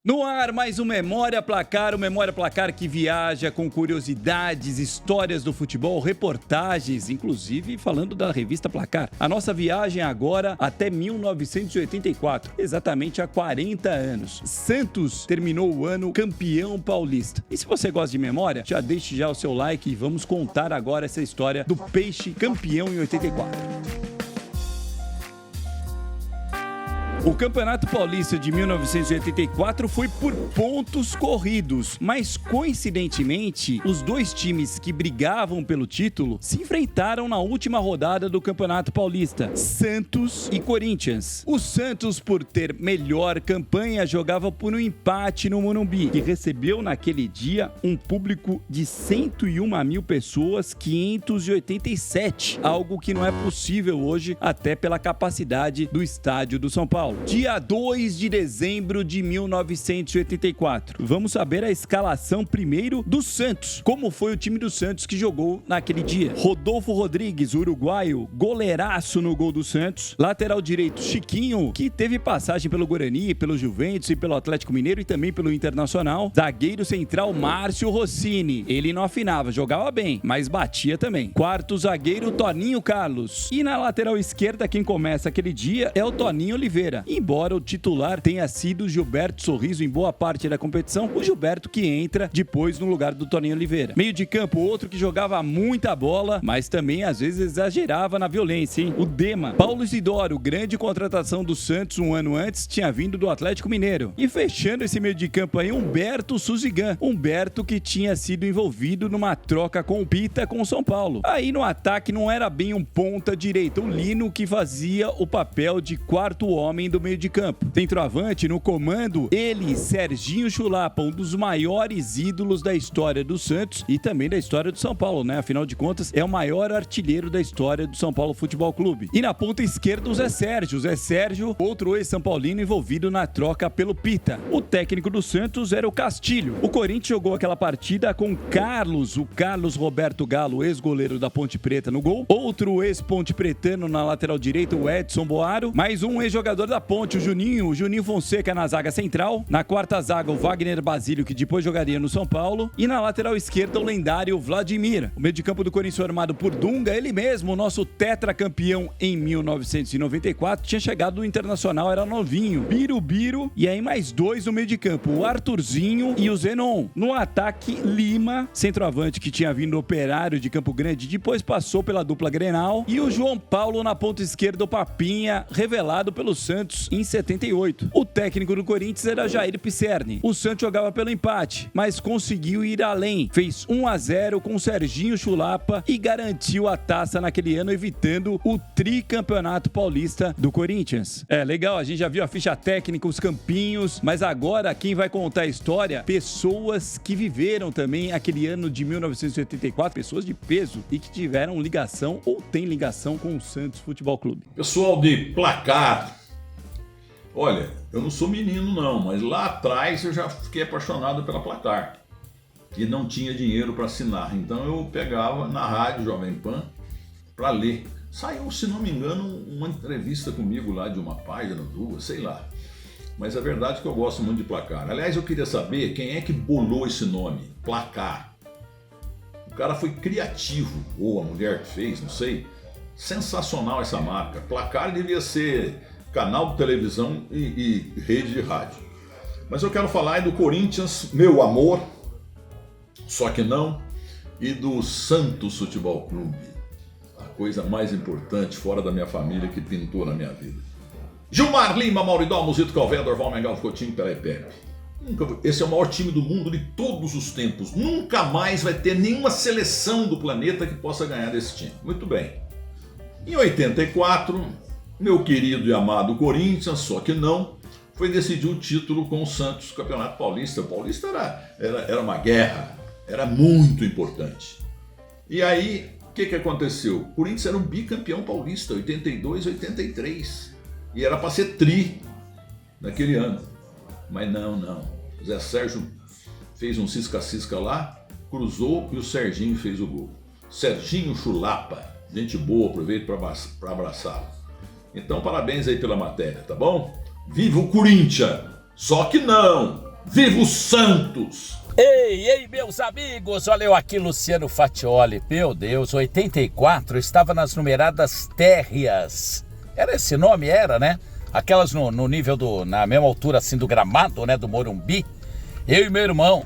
No ar, mais um Memória Placar, o Memória Placar que viaja com curiosidades, histórias do futebol, reportagens, inclusive falando da revista Placar. A nossa viagem agora até 1984, exatamente há 40 anos. Santos terminou o ano campeão paulista. E se você gosta de memória, já deixe já o seu like e vamos contar agora essa história do Peixe campeão em 84. O Campeonato Paulista de 1984 foi por pontos corridos, mas coincidentemente, os dois times que brigavam pelo título se enfrentaram na última rodada do Campeonato Paulista, Santos e Corinthians. O Santos, por ter melhor campanha, jogava por um empate no Morumbi, que recebeu naquele dia um público de 101 mil pessoas, 587, algo que não é possível hoje, até pela capacidade do estádio do São Paulo. Dia 2 de dezembro de 1984. Vamos saber a escalação primeiro do Santos. Como foi o time do Santos que jogou naquele dia? Rodolfo Rodrigues, uruguaio, goleiraço no gol do Santos. Lateral direito, Chiquinho, que teve passagem pelo Guarani, pelo Juventus e pelo Atlético Mineiro e também pelo Internacional. Zagueiro central, Márcio Rossini. Ele não afinava, jogava bem, mas batia também. Quarto zagueiro, Toninho Carlos. E na lateral esquerda, quem começa aquele dia é o Toninho Oliveira. Embora o titular tenha sido Gilberto Sorriso em boa parte da competição, o Gilberto que entra depois no lugar do Toninho Oliveira. Meio de campo, outro que jogava muita bola, mas também às vezes exagerava na violência, hein? O Dema. Paulo Isidoro, grande contratação do Santos um ano antes, tinha vindo do Atlético Mineiro. E fechando esse meio de campo aí, Humberto Suzigan. Humberto que tinha sido envolvido numa troca com o Pita com o São Paulo. Aí no ataque não era bem um ponta direita, o Lino que fazia o papel de quarto homem do meio de campo. Centroavante, no comando, ele, Serginho Chulapa, um dos maiores ídolos da história do Santos e também da história do São Paulo, né? Afinal de contas, é o maior artilheiro da história do São Paulo Futebol Clube. E na ponta esquerda, o Zé Sérgio. Zé Sérgio, outro ex-São Paulino envolvido na troca pelo Pita. O técnico do Santos era o Castilho. O Corinthians jogou aquela partida com o Carlos Roberto Galo, ex-goleiro da Ponte Preta no gol. Outro ex-Ponte Pretano na lateral direita, o Edson Boaro. Mais um ex-jogador da Ponte, o Juninho Fonseca na zaga central. Na quarta zaga, o Wagner Basílio, que depois jogaria no São Paulo. E na lateral esquerda, o lendário Vladimir. O meio de campo do Corinthians formado por Dunga, ele mesmo, o nosso tetracampeão em 1994, tinha chegado do Internacional, era novinho. Birubiru e aí mais dois no meio de campo, o Arthurzinho e o Zenon. No ataque, Lima, centroavante que tinha vindo Operário de Campo Grande, depois passou pela dupla Grenal. E o João Paulo na ponta esquerda, o Papinha, revelado pelo Santos em 78. O técnico do Corinthians era Jair Pisserni. O Santos jogava pelo empate, mas conseguiu ir além. Fez 1-0 com Serginho Chulapa e garantiu a taça naquele ano, evitando o tricampeonato paulista do Corinthians. É legal, a gente já viu a ficha técnica, os campinhos, mas agora quem vai contar a história? Pessoas que viveram também aquele ano de 1984, pessoas de peso e que tiveram ligação ou têm ligação com o Santos Futebol Clube. Pessoal de Placar. Olha, eu não sou menino não, mas lá atrás eu já fiquei apaixonado pela Placar. E não tinha dinheiro para assinar, então eu pegava na rádio Jovem Pan para ler. Saiu, se não me engano, uma entrevista comigo lá de uma página, duas, sei lá. Mas a verdade é que eu gosto muito de Placar. Aliás, eu queria saber quem é que bolou esse nome, Placar. O cara foi criativo, ou a mulher que fez, não sei. Sensacional essa marca. Placar devia ser canal de televisão e rede de rádio. Mas eu quero falar do Corinthians, meu amor, só que não, e do Santos Futebol Clube, a coisa mais importante fora da minha família que pintou na minha vida. Gilmar Lima, Mauridó, Musito Calvé, Dorval, Mengal, Coutinho, Pelé e Pepe. Esse é o maior time do mundo de todos os tempos. Nunca mais vai ter nenhuma seleção do planeta que possa ganhar desse time. Muito bem. Em 84... meu querido e amado Corinthians, só que não, foi decidir o título com o Santos, Campeonato Paulista. O Paulista era uma guerra, era muito importante. E aí, o que aconteceu? O Corinthians era um bicampeão paulista, 82, 83. E era para ser tri naquele ano. Mas não. O Zé Sérgio fez um cisca-cisca lá, cruzou e o Serginho fez o gol. Serginho Chulapa, gente boa, aproveito para abraçá-lo. Então, parabéns aí pela matéria, tá bom? Viva o Corinthians! Só que não! Viva o Santos! Ei, meus amigos, olha eu aqui, Luciano Fatioli. Meu Deus, 84 estava nas numeradas térreas. Era esse nome, era, né? Aquelas no nível na mesma altura assim do gramado, né? Do Morumbi. Eu e meu irmão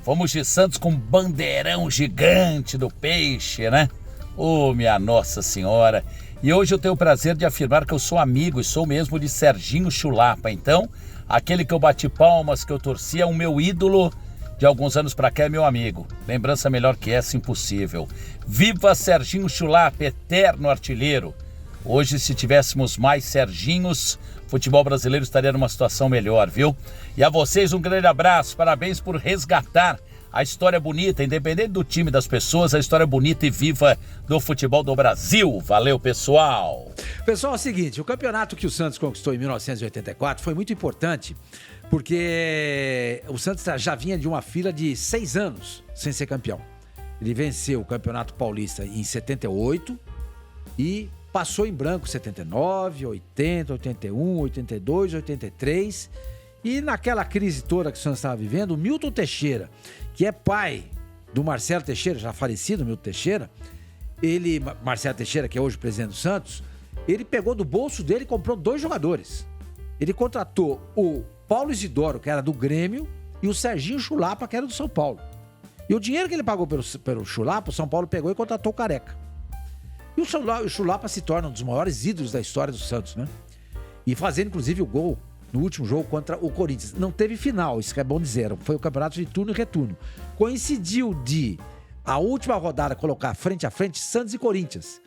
fomos de Santos com um bandeirão gigante do Peixe, né? Oh, minha Nossa Senhora. E hoje eu tenho o prazer de afirmar que eu sou amigo e sou mesmo de Serginho Chulapa. Então, aquele que eu bati palmas, que eu torcia, o meu ídolo de alguns anos pra cá é meu amigo. Lembrança melhor que essa, impossível. Viva Serginho Chulapa, eterno artilheiro. Hoje, se tivéssemos mais Serginhos, o futebol brasileiro estaria numa situação melhor, viu? E a vocês um grande abraço, parabéns por resgatar a história bonita, independente do time das pessoas, a história bonita e viva do futebol do Brasil. Valeu, pessoal! Pessoal, é o seguinte, o campeonato que o Santos conquistou em 1984 foi muito importante, porque o Santos já vinha de uma fila de 6 anos sem ser campeão. Ele venceu o Campeonato Paulista em 78 e passou em branco 79, 80, 81, 82, 83. E naquela crise toda que o Santos estava vivendo, o Milton Teixeira, que é pai do Marcelo Teixeira, já falecido Milton Teixeira, Marcelo Teixeira, que é hoje presidente do Santos, ele pegou do bolso dele e comprou 2 jogadores. Ele contratou o Paulo Isidoro, que era do Grêmio, e o Serginho Chulapa, que era do São Paulo. E o dinheiro que ele pagou pelo Chulapa, o São Paulo pegou e contratou o Careca. E o Chulapa se torna um dos maiores ídolos da história do Santos, né? E fazendo, inclusive, o gol no último jogo contra o Corinthians. Não teve final, isso que é bom dizer. Foi o campeonato de turno e retorno. Coincidiu de a última rodada colocar frente a frente Santos e Corinthians.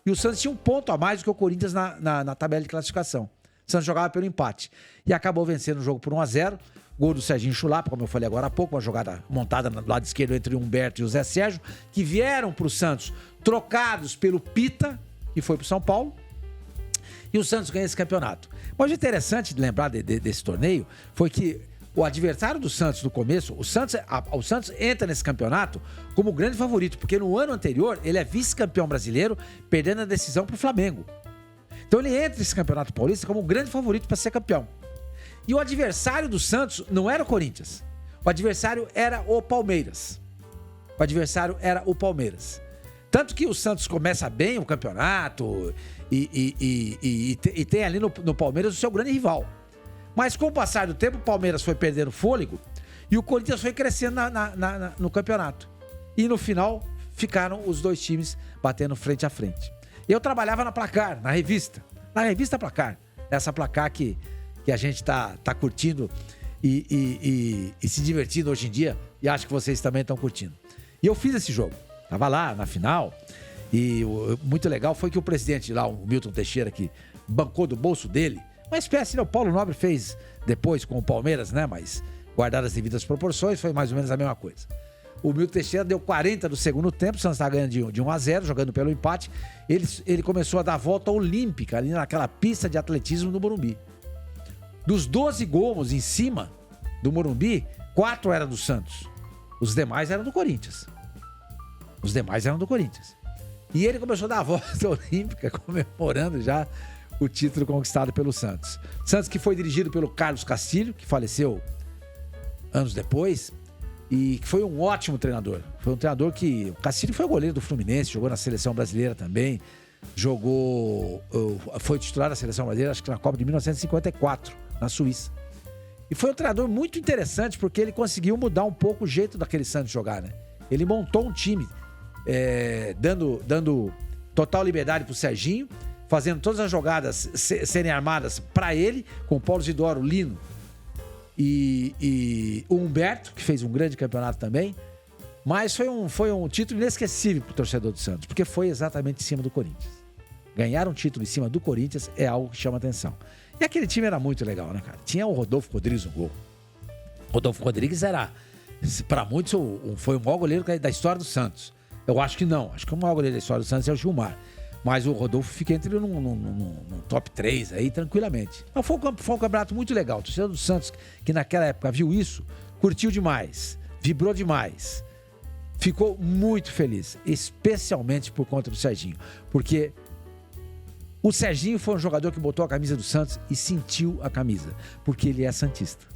E o Santos tinha um ponto a mais do que o Corinthians na tabela de classificação. O Santos jogava pelo empate. E acabou vencendo o jogo por 1-0. Gol do Serginho Chulapa, como eu falei agora há pouco, uma jogada montada do lado esquerdo entre o Humberto e o Zé Sérgio, que vieram para o Santos trocados pelo Pita, que foi para o São Paulo. E o Santos ganha esse campeonato. Mas o interessante de lembrar desse torneio foi que o adversário do Santos no começo, o Santos entra nesse campeonato como grande favorito, porque no ano anterior ele é vice-campeão brasileiro, perdendo a decisão para o Flamengo. Então ele entra nesse campeonato paulista como um grande favorito para ser campeão. E o adversário do Santos não era o Corinthians. O adversário era o Palmeiras. Tanto que o Santos começa bem o campeonato e tem ali no Palmeiras o seu grande rival. Mas com o passar do tempo, o Palmeiras foi perdendo fôlego e o Corinthians foi crescendo no campeonato. E no final, ficaram os 2 times batendo frente a frente. Eu trabalhava na Placar, na revista Placar. Essa Placar que a gente tá curtindo e se divertindo hoje em dia. E acho que vocês também estão curtindo. E eu fiz esse jogo. Tava lá na final. E muito legal foi que o presidente lá, o Milton Teixeira, que bancou do bolso dele, uma espécie, né? O Paulo Nobre fez depois com o Palmeiras, né? Mas guardadas as devidas proporções, foi mais ou menos a mesma coisa. O Milton Teixeira deu 40 do segundo tempo, o Santos estava ganhando de 1-0, jogando pelo empate. Ele começou a dar a volta olímpica ali naquela pista de atletismo do Morumbi. Dos 12 gols em cima do Morumbi, 4 eram do Santos. Os demais eram do Corinthians. E ele começou a dar a volta olímpica, comemorando já o título conquistado pelo Santos. Santos que foi dirigido pelo Carlos Castilho, que faleceu anos depois, e que foi um ótimo treinador. Foi um treinador que... O Castilho foi o goleiro do Fluminense, jogou na seleção brasileira também, foi titular da seleção brasileira, acho que na Copa de 1954, na Suíça. E foi um treinador muito interessante, porque ele conseguiu mudar um pouco o jeito daquele Santos jogar, né? Ele montou um time, dando total liberdade pro Serginho, fazendo todas as jogadas serem armadas para ele, com o Paulo Isidoro, Lino e o Humberto, que fez um grande campeonato também. Mas foi um título inesquecível pro torcedor do Santos, porque foi exatamente em cima do Corinthians. Ganhar um título em cima do Corinthians é algo que chama atenção. E aquele time era muito legal, né, cara? Tinha o Rodolfo Rodrigues no gol. Rodolfo Rodrigues era, para muitos, foi o maior goleiro da história do Santos. Eu acho que não. Acho que o maior goleiro da história do Santos é o Gilmar. Mas o Rodolfo fica entre no top 3 aí, tranquilamente. Então, foi um campeonato muito legal. O torcedor do Santos, que naquela época viu isso, curtiu demais, vibrou demais. Ficou muito feliz, especialmente por conta do Serginho. Porque o Serginho foi um jogador que botou a camisa do Santos e sentiu a camisa. Porque ele é santista.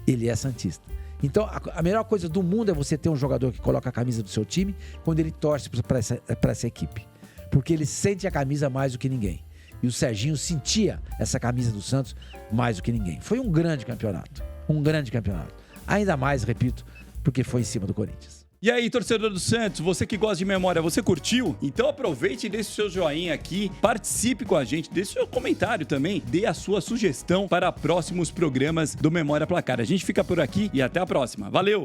ele é santista. Então, a melhor coisa do mundo é você ter um jogador que coloca a camisa do seu time quando ele torce para essa equipe. Porque ele sente a camisa mais do que ninguém. E o Serginho sentia essa camisa do Santos mais do que ninguém. Foi um grande campeonato. Um grande campeonato. Ainda mais, repito, porque foi em cima do Corinthians. E aí, torcedor do Santos, você que gosta de memória, você curtiu? Então aproveite e deixe o seu joinha aqui, participe com a gente, deixe o seu comentário também, dê a sua sugestão para próximos programas do Memória Placar. A gente fica por aqui e até a próxima. Valeu!